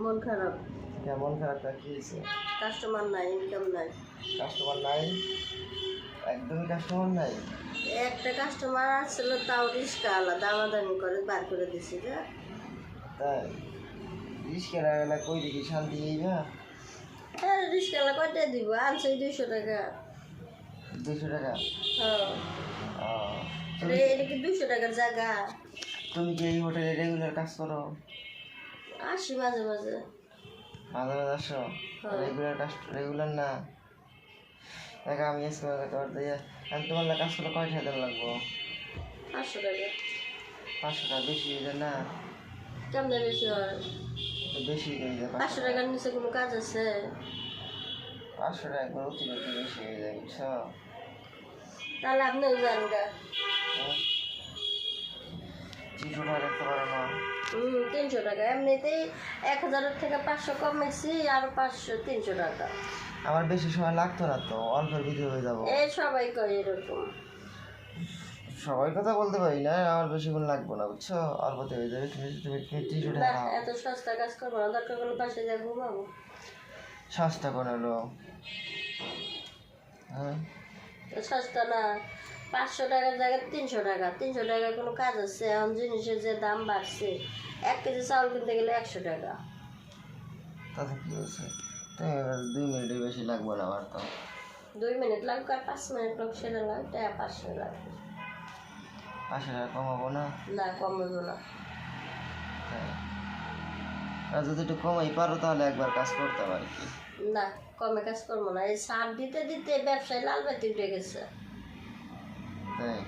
মন খারাপ। কেমন খারাপটা কি হয়েছে? কাস্টমার নাই, ইনকাম নাই। কাস্টমার নাই? একদমই কাস্টমার নাই? একটা কাস্টমার আসছিল, তাও রিস্কা আলাদা দামাদামি করে বার করে দিছি যে। তাই রিস্কের আগে কই দেখি শান্তি এই না। হ্যাঁ, রিস্কালা কয়টা দিব? আনছে 200 টাকা। 200 টাকা? হ্যাঁ, এটা কি 200 টাকার জায়গা? তুমি কি এই হোটেলে রেগুলার কাজ করো? আসি মাঝে মাঝে। মাঝে মাঝে আসো? রেগুলার কাজ রেগুলার না। দেখ আমি আজকে তোমার দিয়ে আমি তোমার কাজ করলে কয় টাকা দেওয়া লাগবো? 500 টাকা। 500 টাকা বেশি হয়ে যায় না? কেমনে বেশি হয়? বেশি হয়ে যায়। 500 টাকার নিচে কোনো কাজ আছে? 500 টাকা একবার অতিরিক্ত বেশি হয়ে যায়, বুঝছো? তাহলে আপনিও যান গা। 300 টাকা রাখতে পারো না? 300 টাকা। এমনিতেই 1000-এর থেকে 500 কমেছি, আর 500 300 টাকা। আমার বেশি সময় লাগতো না তো, অল্পের ভিতরে হয়ে যাবো। এই সবাই কয় এরকম। সবাই কথা বলতে পারি না, আমার বেশিক্ষণ লাগবো না, বুঝছো? অল্পতে হয়ে যাবে। তুমি তুমি 300 না, টাকা এত সস্তা কাজ করবো না, দরকার কোনো পাশে যা ঘুমাবো। সস্তা করে হলো। হ্যাঁ, তো সস্তা না। 500 টাকার জায়গায় 300 টাকা। 300 টাকায় কোনো কাজ আছে? এখন জিনিসের যে দাম বাড়ছে, 1 কেজি চাউল কিনতে গেলে 100 টাকা। তাতে কি হয়েছে? তুমি এবার 2 মিনিটের বেশি লাগবে না আমার তো। 2 মিনিট লাগবে আর 5 মিনিট লোক সেটা লাগে, টাকা 500 লাগবে। 500 টাকা কমাবো না? না, কম হইব না। হ্যাঁ, আর যদি একটু কমাই পারো তাহলে একবার কাজ করতে পারি কি? না, কমে কাজ করবো না। এই সার দিতে দিতে ব্যবসায় লাল বাতি উঠে গেছে। তাই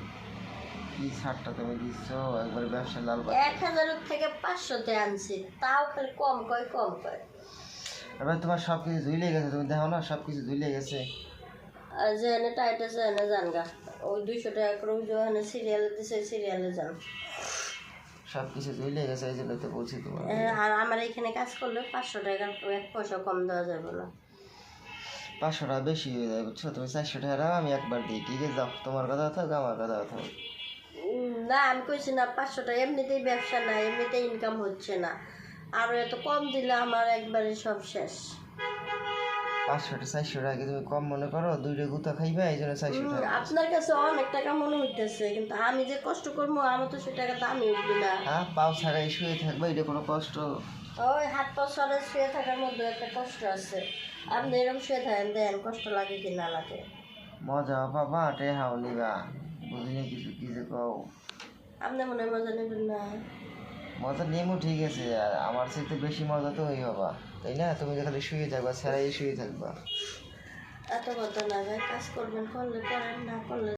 কি ছাড়টা তুমি দিচ্ছ? একবার ব্যবসা লাল 1000-এর থেকে 500-তে আনছি, তাও খালি কম কয় কম কয়। এবার তোমার সব কিছু ধুইলে গেছে, তুমি দেখো না সব কিছু ধুইলে গেছে। আর যে এনে টাইট আছে এনে যান গা। ওই 200 টাকা করে ওই যে ওখানে সিরিয়াল দিছে, সিরিয়ালে যান। সব কিছু ধুইলে গেছে, এই জন্য তো বলছি তোমার। আর আমার এখানে কাজ করলে 500 টাকার 1 পয়সা কম দেওয়া যাবে না। 500 টাকা বেশি হয়ে যায়, বুঝছো? তুমি 400 টাকা দাও, আমি একবার দিই, ঠিক আছে? যাও, তোমার কথা থাক, আমার কথা থাক। না, আমি কইছি না 500 টাকা, এমনিতেই ব্যবসা না, এমনিতেই ইনকাম হচ্ছে না। আর এত কম দিলে আমার একবারে সব শেষ। 500 400 টাকা তুমি কম মনে করো? 2টা গুতা খাইবা এই জন্য 400 টাকা। আপনার কাছে অনেক টাকা মনে হইতেছে, কিন্তু আমি যে কষ্ট করবো আমার তো সে টাকা দামই উঠবে না। হ্যাঁ, পাও ছাড়াই শুয়ে থাকবা, এটা কোনো কষ্ট? ওই হাত পা সরে শুয়ে থাকার মধ্যে একটা কষ্ট আছে। আপনি এরকম শুয়ে থাকেন, দেন কষ্ট লাগে কি না লাগে। মজা পাবা, টেহাও নিবা, বুঝিনি কিছু কি যে কও। আপনি মনে হয় মজা নেবেন না। মজা নেমো ঠিক আছে, আর আমার চাইতে বেশি মজা তো ওই হবা, তাই না? তুমি যে খালি শুয়ে থাকবা, ছাড়াই শুয়ে থাকবা। এত কথা না, ভাই কাজ করবেন, করলে করেন, না করলে